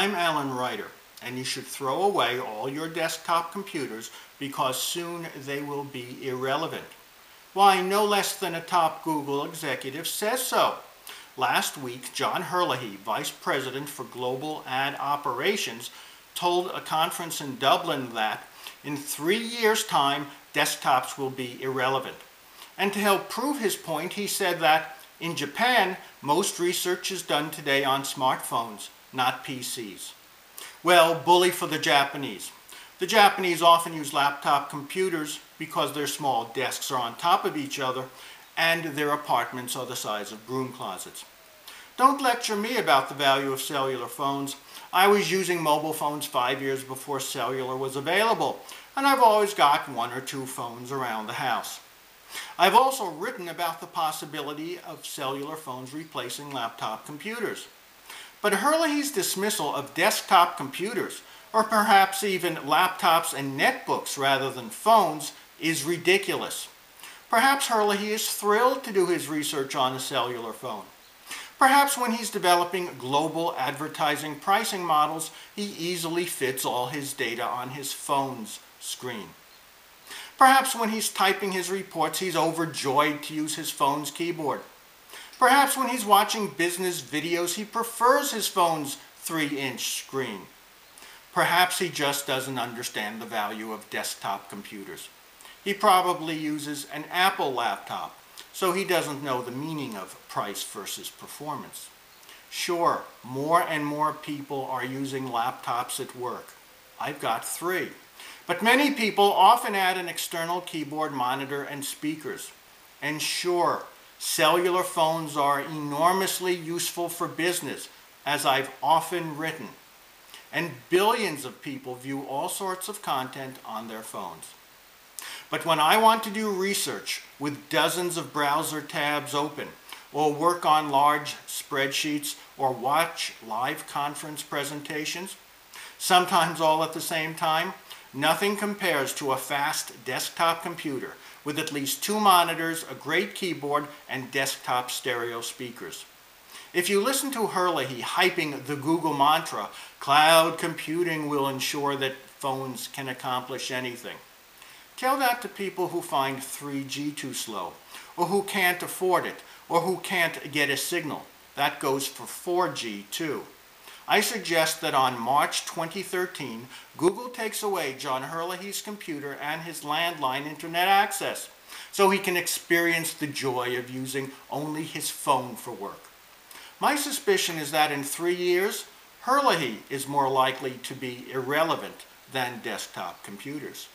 I'm Alan Reiter, and you should throw away all your desktop computers because soon they will be irrelevant. Why, no less than a top Google executive says so. Last week, John Herlihy, Vice President for Global Ad Operations, told a conference in Dublin that in 3 years' time, desktops will be irrelevant. And to help prove his point, he said that in Japan, most research is done today on smartphones, not PCs. Well, bully for the Japanese. The Japanese often use laptop computers because their small desks are on top of each other and their apartments are the size of broom closets. Don't lecture me about the value of cellular phones. I was using mobile phones 5 years before cellular was available, and I've always got 1 or 2 phones around the house. I've also written about the possibility of cellular phones replacing laptop computers. But Herlihy's dismissal of desktop computers, or perhaps even laptops and netbooks rather than phones, is ridiculous. Perhaps Herlihy is thrilled to do his research on a cellular phone. Perhaps when he's developing global advertising pricing models, he easily fits all his data on his phone's screen. Perhaps when he's typing his reports, he's overjoyed to use his phone's keyboard. Perhaps when he's watching business videos, he prefers his phone's 3-inch screen. Perhaps he just doesn't understand the value of desktop computers. He probably uses an Apple laptop, so he doesn't know the meaning of price versus performance. Sure, more and more people are using laptops at work. I've got 3. But many people often add an external keyboard, monitor, and speakers. And sure, cellular phones are enormously useful for business, as I've often written. And billions of people view all sorts of content on their phones. But when I want to do research with dozens of browser tabs open, or work on large spreadsheets, or watch live conference presentations, sometimes all at the same time, nothing compares to a fast desktop computer with at least 2 monitors, a great keyboard, and desktop stereo speakers. If you listen to Herlihy hyping the Google mantra, cloud computing will ensure that phones can accomplish anything, tell that to people who find 3G too slow, or who can't afford it, or who can't get a signal. That goes for 4G too. I suggest that on March 2013, Google takes away John Herlihy's computer and his landline internet access, so he can experience the joy of using only his phone for work. My suspicion is that in 3 years, Herlihy is more likely to be irrelevant than desktop computers.